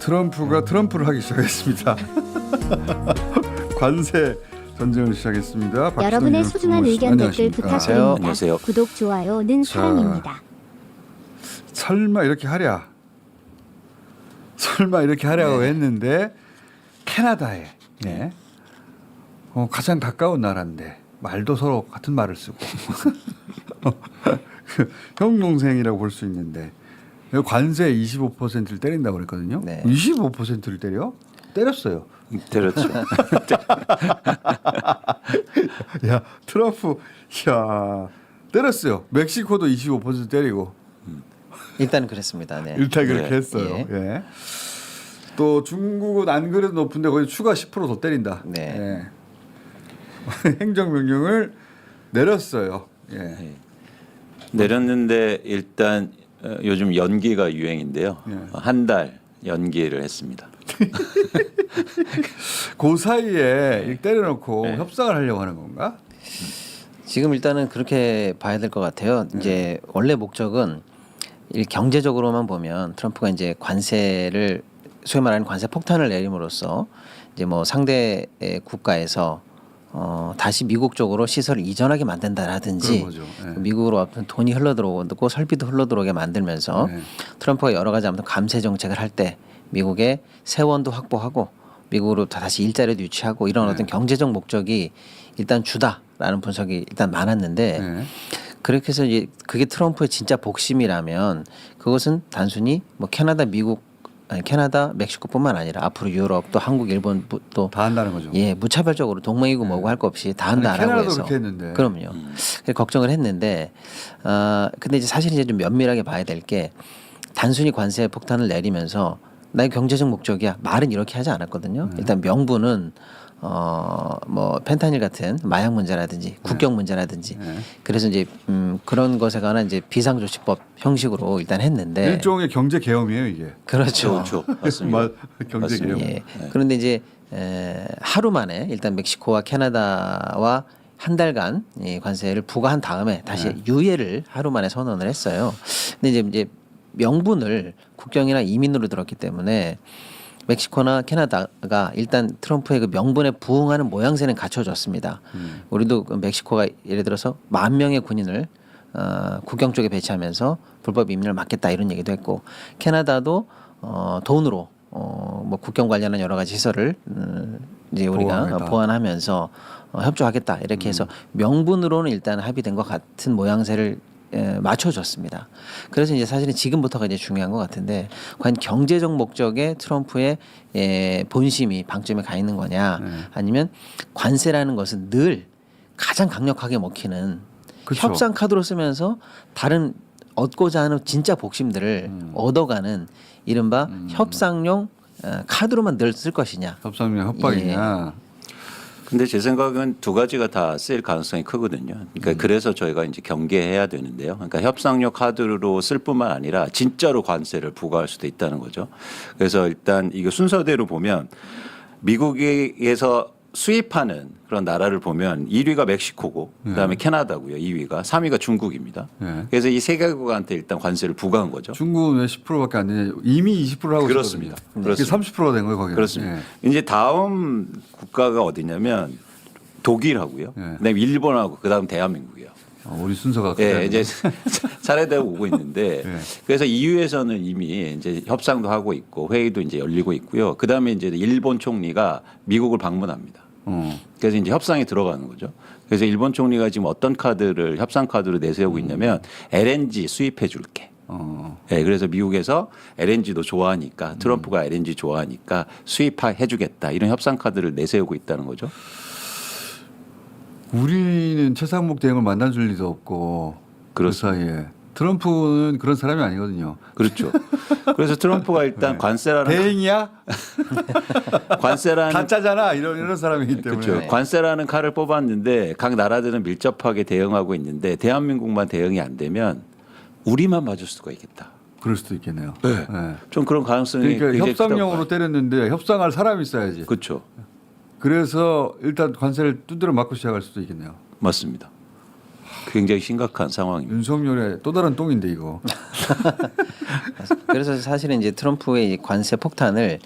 트럼프가 트럼프를 하기 시작했습니다. 관세 전쟁을 시작했습니다. 여러분의 소중한 의견 댓글 부탁드립니다. 안녕하세요. 구독, 좋아요는 사랑입니다. 설마 이렇게 하려고 했는데 캐나다에 가장 가까운 나라인데 말도 서로 같은 말을 쓰고 형 동생이라고 볼 수 있는데 관세 25%를 때린다고 그랬거든요. 네. 25%를 때렸어요. 때렸죠. 야 트럼프 때렸어요. 멕시코도 25% 때리고 일단은 그랬습니다. 네. 일단 그렇게 네. 했어요. 예. 예. 또 중국은 안 그래도 높은데 거기 추가 10%더 때린다. 네. 예. 행정명령을 내렸어요. 예. 내렸는데 일단 요즘 연기가 유행인데요. 예. 한 달 연기를 했습니다. 그 사이에 이렇게 때려놓고 네. 협상을 하려고 하는 건가? 지금 일단은 그렇게 봐야 될 것 같아요. 이제 원래 목적은 경제적으로만 보면 트럼프가 이제 관세를 소위 말하는 관세 폭탄을 내림으로써 이제 뭐 상대 국가에서 다시 미국 쪽으로 시설을 이전하게 만든다라든지 그런 거죠. 예. 미국으로 어떤 돈이 흘러들어오고 설비도 흘러들어오게 만들면서 네. 트럼프가 여러 가지 아무튼 감세 정책을 할 때 미국의 세원도 확보하고 미국으로 다시 일자리도 유치하고 이런 어떤 경제적 목적이 일단 주다라는 분석이 일단 많았는데 네. 그렇게 해서 이제 그게 트럼프의 진짜 복심이라면 그것은 단순히 뭐 캐나다, 미국, 캐나다, 멕시코뿐만 아니라 앞으로 유럽 또 한국, 일본 또 다 한다는 거죠. 예, 무차별적으로 동맹이고 뭐고 할 거 없이 다 한다라고 캐나다도 해서 그렇게 했는데. 그럼요. 그래서 걱정을 했는데 근데 이제 사실 이제 좀 면밀하게 봐야 될 게 단순히 관세 폭탄을 내리면서 나의 경제적 목적이야 말은 이렇게 하지 않았거든요. 일단 명분은 뭐 펜타닐 같은 마약 문제라든지 국경 문제라든지 그래서 이제 그런 것에 관한 이제 비상조치법 형식으로 일단 했는데 일종의 경제 계엄이에요 이게. 그렇죠. 그렇죠. 맞습니다. 경제 계엄. 예. 그런데 이제 하루 만에 일단 멕시코와 캐나다와 한 달간 이 관세를 부과한 다음에 다시 유예를 하루 만에 선언을 했어요. 근데 이제 명분을 국경이나 이민으로 들었기 때문에 멕시코나 캐나다가 일단 트럼프의 그 명분에 부응하는 모양새는 갖춰졌습니다. 우리도 그 멕시코가 예를 들어서 10,000명의 군인을 국경 쪽에 배치하면서 불법 이민을 막겠다 이런 얘기도 했고 캐나다도 돈으로 뭐 국경 관련한 여러 가지 시설을 이제 우리가 보완하겠다. 보완하면서 협조하겠다 이렇게 해서 명분으로는 일단 합의된 것 같은 모양새를 맞춰줬습니다. 그래서 이제 사실은 지금부터가 이제 중요한 것 같은데 과연 경제적 목적의 트럼프의 본심이 방점에 가 있는 거냐 아니면 관세라는 것은 늘 가장 강력하게 먹히는 그쵸. 협상 카드로 쓰면서 다른 얻고자 하는 진짜 복심들을 얻어가는 이른바 협상용 카드로만 늘 쓸 것이냐. 협상용 협박이냐. 근데 제 생각은 두 가지가 다 쓰일 가능성이 크거든요. 그러니까 그래서 저희가 이제 경계해야 되는데요. 그러니까 협상력 카드로 쓸 뿐만 아니라 진짜로 관세를 부과할 수도 있다는 거죠. 그래서 일단 이거 순서대로 보면 미국에서 수입하는 그런 나라를 보면 1위가 멕시코고 그다음에 캐나다고요. 2위가 3위가 중국입니다. 네. 그래서 이 세 개국한테 일단 관세를 부과한 거죠. 중국은 왜 10%밖에 안 되냐? 이미 20% 하고 그렇습니다. 있거든요. 그렇습니다. 30%가 된 거예요, 거기. 그렇습니다. 이제 다음 국가가 어디냐면 독일하고요. 그다음에 일본하고 그다음 대한민국이에요. 우리 순서가 예, 이제 차례대로 오고 있는데 네. 그래서 EU에서는 이미 이제 협상도 하고 있고 회의도 이제 열리고 있고요. 그다음에 이제 일본 총리가 미국을 방문합니다. 그래서 이제 협상에 들어가는 거죠. 그래서 일본 총리가 지금 어떤 카드를 협상 카드로 내세우고 있냐면 LNG 수입해 줄게. 예, 그래서 미국에서 LNG도 좋아하니까 트럼프가 LNG 좋아하니까 수입해 주겠다. 이런 협상 카드를 내세우고 있다는 거죠. 우리는 최상목 대행을 만나줄 리도 없고 그 그렇습니다. 사이에 트럼프는 그런 사람이 아니거든요. 그렇죠. 그래서 트럼프가 일단 관세라는 대행이야? 관세라는 가짜잖아. 이런 사람이기 때문에. 그렇죠. 관세라는 칼을 뽑았는데 각 나라들은 밀접하게 대응하고 있는데 대한민국만 대응이 안 되면 우리만 맞을 수가 있겠다. 그럴 수도 있겠네요. 네. 네. 좀 그런 가능성이 그러니까 굉장히 협상용으로 크다고 때렸는데 협상할 사람이 있어야지. 그렇죠. 그래서 일단 관세를 두드려 맞고 시작할 수도 있겠네요. 맞습니다. 굉장히 심각한 상황입니다. 윤석열의 또 다른 똥인데 이거. 그래서 사실은 이제 트럼프의 이 관세 폭탄을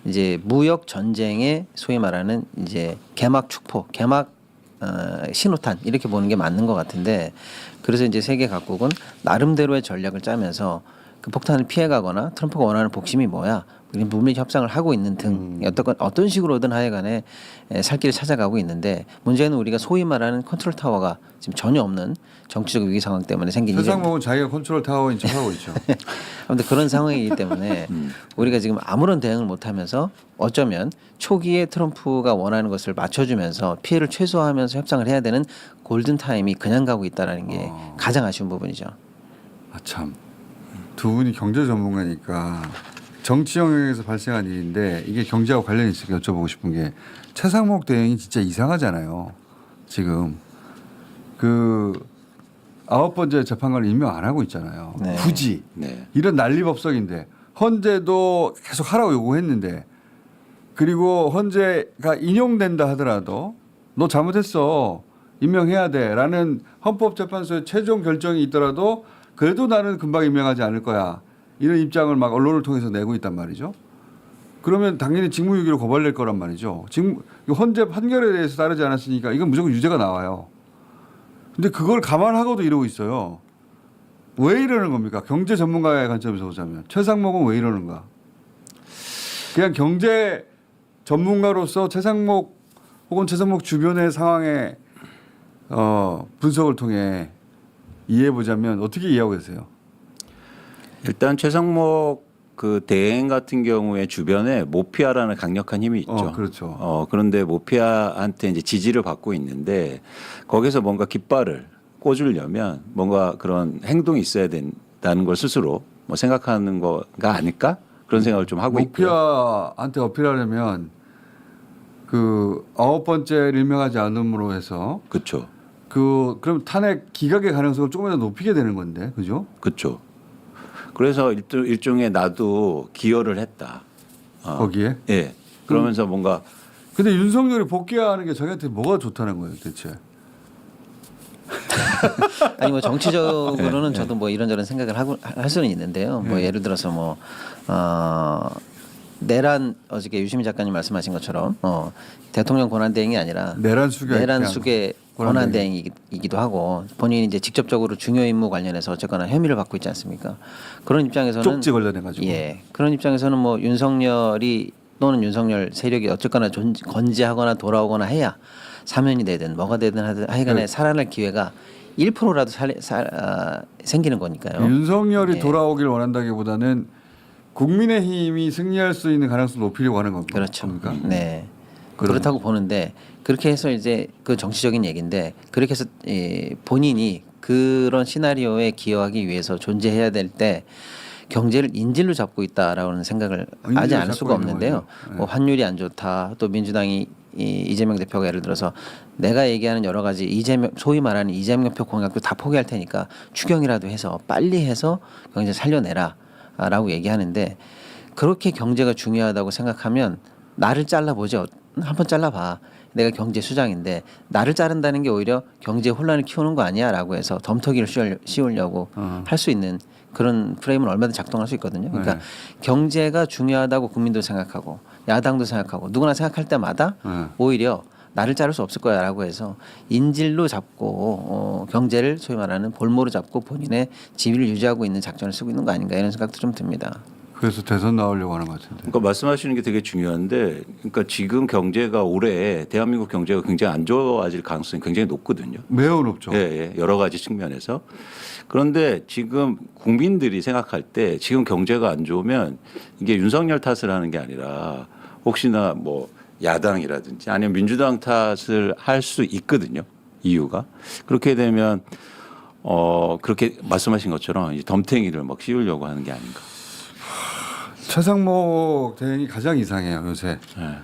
이제 무역 전쟁의 소위 말하는 이제 개막 축포, 개막 신호탄 이렇게 보는 게 맞는 것 같은데 그래서 이제 세계 각국은 나름대로의 전략을 짜면서 그 폭탄을 피해가거나 트럼프가 원하는 복심이 뭐야? 물밑 협상을 하고 있는 등 어떤 식으로든 하여간에 살 길을 찾아가고 있는데 문제는 우리가 소위 말하는 컨트롤 타워가 지금 전혀 없는 정치적 위기 상황 때문에 생긴 세상목은 자기가 컨트롤 타워인 척하고 있죠. 아무튼 그런 상황이기 때문에 우리가 지금 아무런 대응을 못하면서 어쩌면 초기에 트럼프가 원하는 것을 맞춰주면서 피해를 최소화하면서 협상을 해야 되는 골든 타임이 그냥 가고 있다는 게 가장 아쉬운 부분이죠. 아 참. 두 분이 경제 전문가니까 정치 영역에서 발생한 일인데 이게 경제하고 관련이 있으니까 여쭤보고 싶은 게 최상목 대행이 진짜 이상하잖아요. 지금 그 9번째 재판관을 임명 안 하고 있잖아요. 네. 굳이 네. 이런 난리법석인데 헌재도 계속 하라고 요구했는데 그리고 헌재가 인용된다 하더라도 너 잘못했어 임명해야 돼라는 헌법재판소의 최종 결정이 있더라도 그래도 나는 금방 임명하지 않을 거야. 이런 입장을 막 언론을 통해서 내고 있단 말이죠. 그러면 당연히 직무유기로 고발될 거란 말이죠. 지금 헌재 판결에 대해서 따르지 않았으니까 이건 무조건 유죄가 나와요. 근데 그걸 감안하고도 이러고 있어요. 왜 이러는 겁니까? 경제 전문가의 관점에서 보자면 최상목은 왜 이러는가? 그냥 경제 전문가로서 최상목 혹은 최상목 주변의 상황의 분석을 통해 이해해 보자면 어떻게 이해하고 계세요? 일단 최상목 그 대행 같은 경우에 주변에 모피아라는 강력한 힘이 있죠. 그렇죠. 그런데 모피아한테 이제 지지를 받고 있는데 거기서 뭔가 깃발을 꽂으려면 뭔가 그런 행동이 있어야 된다는 걸 스스로 뭐 생각하는 거가 아닐까 그런 생각을 좀 하고 있고요. 모피아한테 어필하려면 그 9번째를 임명하지 않음으로 해서 그렇죠. 그럼 탄핵 기각의 가능성을 조금이라도 높이게 되는 건데, 그죠? 그렇죠. 그래서 일종의 나도 기여를 했다. 거기에. 예. 그러면서 뭔가 근데 윤석열이 복귀하는 게 자기한테 뭐가 좋다는 거예요, 대체? 아니 뭐 정치적으로는 저도 뭐 이런저런 생각을 할 수는 있는데요. 뭐 예를 들어서 뭐 내란 어저께 유시민 작가님 말씀하신 것처럼 대통령 권한 대행이 아니라 내란 수계 권한 대행이기도 하고 본인이 이제 직접적으로 중요 임무 관련해서 어쨌거나 혐의를 받고 있지 않습니까? 그런 입장에서는 쪽지 관련해 가지고. 예. 그런 입장에서는 뭐 윤석열이 또는 윤석열 세력이 어쨌거나 건재하거나 돌아오거나 해야 사면이 되든 뭐가 되든 하여간에 살아날 기회가 1%라도 생기는 거니까요. 윤석열이 예. 돌아오길 원한다기보다는 국민의힘이 승리할 수 있는 가능성을 높이려고 하는 겁니다. 그렇죠. 겁니까? 네. 그렇다고 보는데 그렇게 해서 이제 그 정치적인 얘기인데 그렇게 해서 본인이 그런 시나리오에 기여하기 위해서 존재해야 될 때 경제를 인질로 잡고 있다라는 생각을 하지 않을 수가 없는데요. 네. 뭐 환율이 안 좋다. 또 민주당이 이재명 대표가 예를 들어서 내가 얘기하는 여러 가지 소위 말하는 이재명표 공약도 다 포기할 테니까 추경이라도 해서 빨리 해서 경제 살려내라라고 얘기하는데 그렇게 경제가 중요하다고 생각하면 나를 잘라보죠. 한번 잘라봐. 내가 경제 수장인데 나를 자른다는 게 오히려 경제 혼란을 키우는 거 아니야라고 해서 덤터기를 씌우려고 할 수 있는 그런 프레임은 얼마든지 작동할 수 있거든요. 그러니까 네. 경제가 중요하다고 국민도 생각하고 야당도 생각하고 누구나 생각할 때마다 오히려 나를 자를 수 없을 거야라고 해서 인질로 잡고 경제를 소위 말하는 볼모로 잡고 본인의 지위를 유지하고 있는 작전을 쓰고 있는 거 아닌가 이런 생각도 좀 듭니다. 그래서 대선 나오려고 하는 것 같은데. 그러니까 말씀하시는 게 되게 중요한데 그러니까 지금 경제가 올해 대한민국 경제가 굉장히 안 좋아질 가능성이 굉장히 높거든요. 매우 높죠. 예, 여러 가지 측면에서. 그런데 지금 국민들이 생각할 때 지금 경제가 안 좋으면 이게 윤석열 탓을 하는 게 아니라 혹시나 뭐 야당이라든지 아니면 민주당 탓을 할 수 있거든요. 이유가. 그렇게 되면 그렇게 말씀하신 것처럼 이제 덤탱이를 막 씌우려고 하는 게 아닌가. 최상목 대행이 가장 이상해요 요새. 네.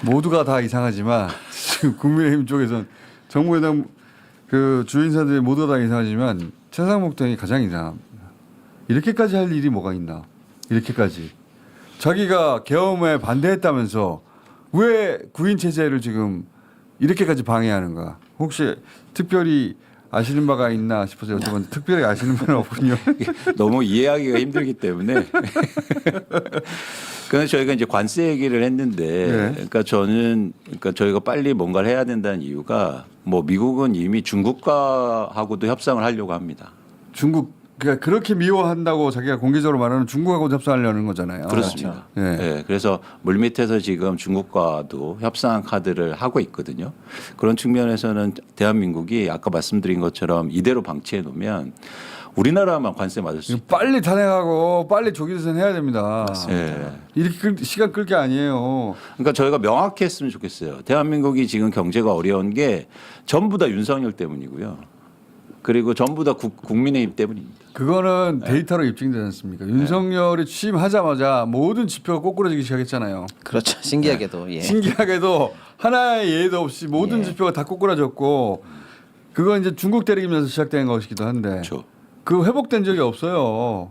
모두가 다 이상하지만 지금 국민의힘 쪽에선 정부여당 그 주인사들이 모두가 다 이상하지만 최상목 대행이 가장 이상합니다. 이렇게까지 할 일이 뭐가 있나? 이렇게까지 자기가 계엄에 반대했다면서 왜 구인 체제를 지금 이렇게까지 방해하는가? 혹시 특별히 아시는 바가 있나 싶어서 여쭤봤는데 특별히 아시는 분은 없군요. 너무 이해하기가 힘들기 때문에. 그래서 저희가 이제 관세 얘기를 했는데, 네. 그러니까 저희가 빨리 뭔가를 해야 된다는 이유가 뭐 미국은 이미 중국과하고도 협상을 하려고 합니다. 중국 그러니까 그렇게 미워한다고 자기가 공개적으로 말하는 중국하고 협상하려는 거잖아요. 그렇습니다. 네. 네, 그래서 물밑에서 지금 중국과도 협상 카드를 하고 있거든요. 그런 측면에서는 대한민국이 아까 말씀드린 것처럼 이대로 방치해 놓으면 우리나라만 관세 맞을 수 이거 빨리 탄핵하고 빨리 조기대선 해야 됩니다. 네. 이렇게 시간 끌 게 아니에요. 그러니까 저희가 명확히 했으면 좋겠어요. 대한민국이 지금 경제가 어려운 게 전부 다 윤석열 때문이고요. 그리고 전부 다 국민의힘 때문입니다. 그거는 데이터로 입증되지 않습니까? 윤석열이 취임하자마자 모든 지표가 꼬꾸라지기 시작했잖아요. 그렇죠. 신기하게도 예. 신기하게도 하나의 예도 없이 모든 예. 지표가 다 꼬꾸라졌고 그건 이제 중국 때리면서 시작된 것이기도 한데 그렇죠. 그 회복된 적이 없어요.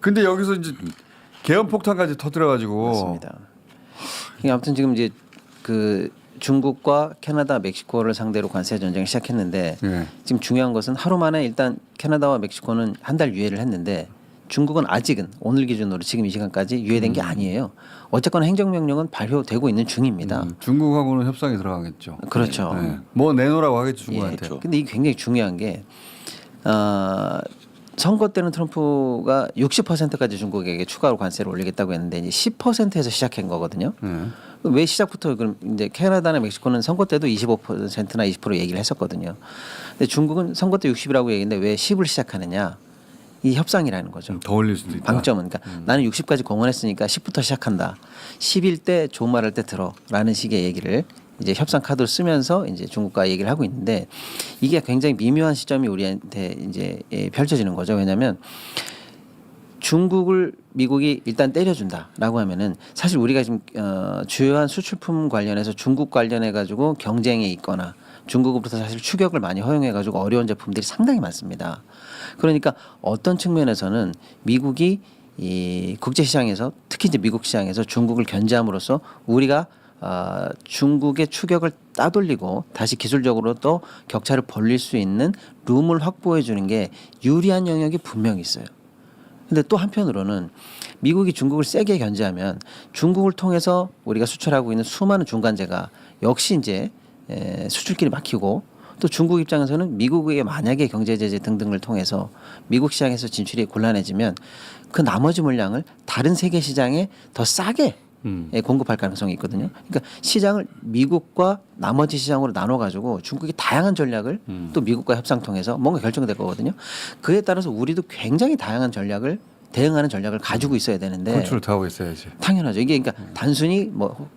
근데 여기서 이제 계엄 폭탄까지 터뜨려가지고 맞습니다. 이게 아무튼 지금 이제 그 중국과 캐나다, 멕시코를 상대로 관세 전쟁을 시작했는데 예. 지금 중요한 것은 하루 만에 일단 캐나다와 멕시코는 한 달 유예를 했는데 중국은 아직은 오늘 기준으로 지금 이 시간까지 유예된 게 아니에요. 어쨌거나 행정명령은 발효되고 있는 중입니다. 중국하고는 협상에 들어가겠죠. 그렇죠. 네. 뭐 내놓으라고 하겠죠 예. 중국한테. 그렇죠. 근데 이게 굉장히 중요한 게 선거 때는 트럼프가 60%까지 중국에게 추가로 관세를 올리겠다고 했는데 이제 10%에서 시작한 거거든요. 왜 시작부터 그럼 이제 캐나다나 멕시코는 선거 때도 25%나 20% 얘기를 했었거든요. 근데 중국은 선거 때 60이라고 얘기했는데 왜 10을 시작하느냐? 이 협상이라는 거죠. 더 올릴 수도 있다. 방점은 그러니까 나는 60까지 공언했으니까 10부터 시작한다. 10일 때 좋은 말 할 때 들어라는 식의 얘기를 이제 협상 카드를 쓰면서 이제 중국과 얘기를 하고 있는데 이게 굉장히 미묘한 시점이 우리한테 이제 펼쳐지는 거죠. 왜냐하면 중국을 미국이 일단 때려준다라고 하면은 사실 우리가 지금 주요한 수출품 관련해서 중국 관련해 가지고 경쟁에 있거나 중국으로부터 사실 추격을 많이 허용해 가지고 어려운 제품들이 상당히 많습니다. 그러니까 어떤 측면에서는 미국이 이 국제 시장에서 특히 이제 미국 시장에서 중국을 견제함으로써 우리가 중국의 추격을 따돌리고 다시 기술적으로 또 격차를 벌릴 수 있는 룸을 확보해 주는 게 유리한 영역이 분명히 있어요. 근데 또 한편으로는 미국이 중국을 세게 견제하면 중국을 통해서 우리가 수출하고 있는 수많은 중간재가 역시 이제 수출길이 막히고 또 중국 입장에서는 미국의 만약에 경제 제재 등등을 통해서 미국 시장에서 진출이 곤란해지면 그 나머지 물량을 다른 세계 시장에 더 싸게 공급할 가능성이 있거든요. 그러니까 시장을 미국과 나머지 시장으로 나눠 가지고 중국이 다양한 전략을 또 미국과 협상 통해서 뭔가 결정될 거거든요. 그에 따라서 우리도 굉장히 다양한 전략을 대응하는 전략을 가지고 있어야 되는데 컨트롤 다 하고 있어야지. 당연하죠. 이게 그러니까 단순히 뭐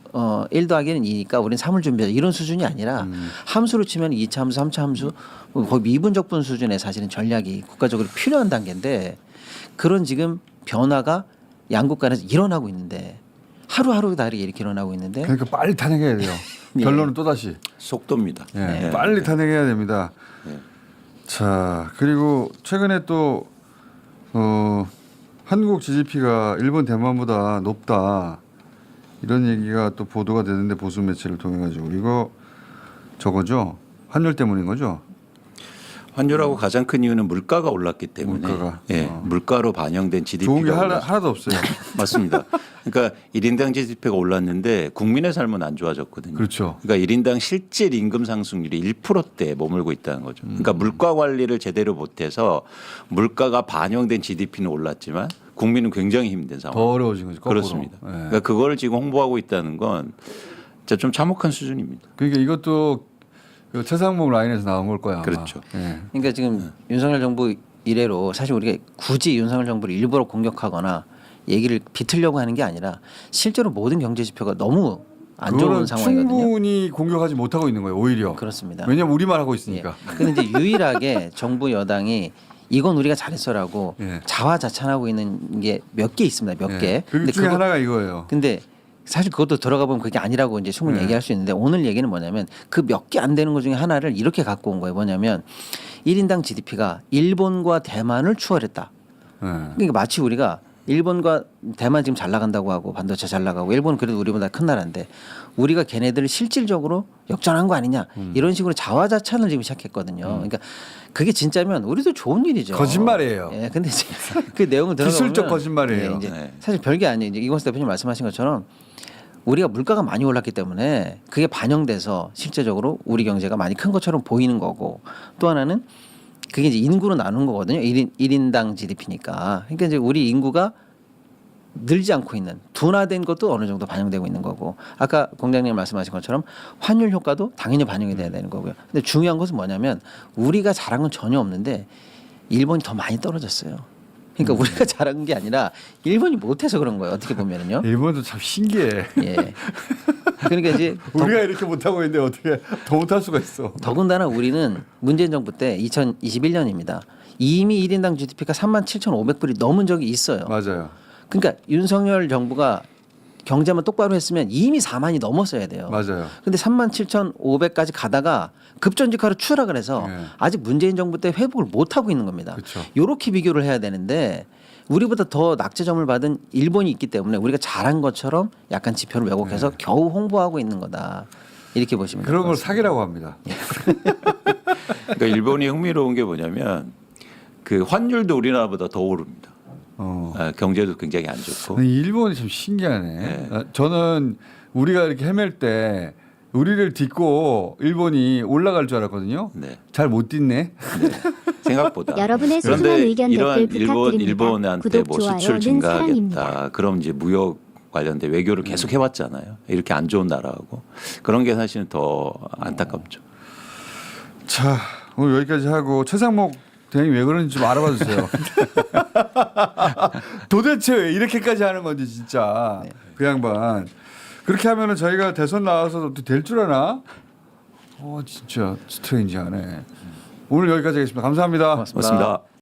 1 더하기는 2니까 우리는 3을 준비하자 이런 수준이 아니라 함수로 치면 2차 함수, 3차 함수 거의 미분적분 수준의 사실은 전략이 국가적으로 필요한 단계인데 그런 지금 변화가 양국 간에서 일어나고 있는데 하루하루 다르게 이렇게 일어나고 있는데 그러니까 빨리 탄핵해야 돼요. 예. 결론은 또 다시 속도입니다. 예, 빨리 탄핵해야 됩니다. 자 그리고 최근에 또 한국 GDP가 일본 대만보다 높다 이런 얘기가 또 보도가 되는데 보수 매체를 통해 가지고 이거 저거죠 환율 때문인 거죠. 환율하고 가장 큰 이유는 물가가 올랐기 때문에 물가가. 물가로 반영된 GDP가 좋은 게 하나도 없어요. 맞습니다. 그러니까 1인당 GDP가 올랐는데 국민의 삶은 안 좋아졌거든요. 그렇죠. 그러니까 1인당 실질 임금 상승률이 1%대에 머물고 있다는 거죠. 그러니까 물가 관리를 제대로 못해서 물가가 반영된 GDP는 올랐지만 국민은 굉장히 힘든 상황. 더 어려워진 거죠. 거꾸로. 그렇습니다. 예. 그러니까 그걸 지금 홍보하고 있다는 건 진짜 좀 참혹한 수준입니다. 그러니까 이것도 그 최상목 라인에서 나온 걸 거야. 아마. 그렇죠. 예. 그러니까 지금 윤석열 정부 이래로 사실 우리가 굳이 윤석열 정부를 일부러 공격하거나 얘기를 비틀려고 하는 게 아니라 실제로 모든 경제 지표가 너무 안 좋은 그거는 상황이거든요. 충분히 공격하지 못하고 있는 거예요. 오히려. 그렇습니다. 왜냐하면 우리만 하고 있으니까. 그런데 이제 유일하게 정부 여당이 이건 우리가 잘했어라고 예. 자화자찬하고 있는 게 몇 개 있습니다. 몇 개. 그 중에 하나가 이거예요. 근데 사실 그것도 들어가 보면 그게 아니라고 이제 충분히 네. 얘기할 수 있는데 오늘 얘기는 뭐냐면 그 몇 개 안 되는 것 중에 하나를 이렇게 갖고 온 거예요. 뭐냐면 1인당 GDP가 일본과 대만을 추월했다. 예. 그러니까 마치 우리가 일본과 대만 지금 잘 나간다고 하고 반도체 잘 나가고 일본은 그래도 우리보다 큰 나라인데 우리가 걔네들을 실질적으로 역전한 거 아니냐 이런 식으로 자화자찬을 지금 시작했거든요. 그러니까 그게 진짜면 우리도 좋은 일이죠. 거짓말이에요. 예, 근데 이제 그 내용을 들어보면 기술적 거짓말이에요. 예, 이제 네. 사실 별게 아니에요. 이제 이광수 대표님 말씀하신 것처럼 우리가 물가가 많이 올랐기 때문에 그게 반영돼서 실제적으로 우리 경제가 많이 큰 것처럼 보이는 거고 또 하나는 그게 이제 인구로 나눈 거거든요. 1인당 GDP니까. 그러니까 이제 우리 인구가 늘지 않고 있는 둔화된 것도 어느 정도 반영되고 있는 거고 아까 공장님 말씀하신 것처럼 환율 효과도 당연히 반영이 돼야 되는 거고요. 근데 중요한 것은 뭐냐면 우리가 잘한 건 전혀 없는데 일본이 더 많이 떨어졌어요. 그러니까 우리가 잘한 게 아니라 일본이 못해서 그런 거예요. 어떻게 보면은요. 일본도 참 신기해. 예. 그러니까 이제 우리가 이렇게 못하고 있는데 어떻게 더 못할 수가 있어. 더군다나 우리는 문재인 정부 때 2021년입니다. 이미 1인당 GDP가 37,500불이 넘은 적이 있어요. 맞아요. 그러니까 윤석열 정부가 경제만 똑바로 했으면 이미 4만이 넘었어야 돼요. 맞아요. 근데 37,500까지 가다가 급전직하로 추락을 해서 네. 아직 문재인 정부 때 회복을 못 하고 있는 겁니다. 그쵸. 이렇게 비교를 해야 되는데 우리보다 더 낙제점을 받은 일본이 있기 때문에 우리가 잘한 것처럼 약간 지표를 왜곡해서 겨우 홍보하고 있는 거다. 이렇게 보시면 그런 걸 될것 같습니다. 사기라고 합니다. 그러니까 일본이 흥미로운 게 뭐냐면 그 환율도 우리나라보다 더 오릅니다. 경제도 굉장히 안 좋고. 일본이 참 신기하네. 저는 우리가 이렇게 헤맬 때 우리를 딛고 일본이 올라갈 줄 알았거든요. 네. 잘 못 딛네. 네. 생각보다. 여러분의 소중한 그런데 의견 이러한 댓글 부탁드립니다. 일본한테 구독, 뭐 좋아요는 수출 증가하겠다. 사랑입니다. 그럼 이제 무역 관련된 외교를 계속 해왔잖아요. 이렇게 안 좋은 나라하고 그런 게 사실은 더 안타깝죠. 자, 오늘 여기까지 하고 최상목 대행이 왜 그런지 좀 알아봐 주세요. 도대체 왜 이렇게까지 하는 건지 진짜 그 양반. 그렇게 하면은 저희가 대선 나와서 될 줄 아나? 진짜 스트레인지하네. 오늘 여기까지 하겠습니다. 감사합니다. 고맙습니다. 고맙습니다.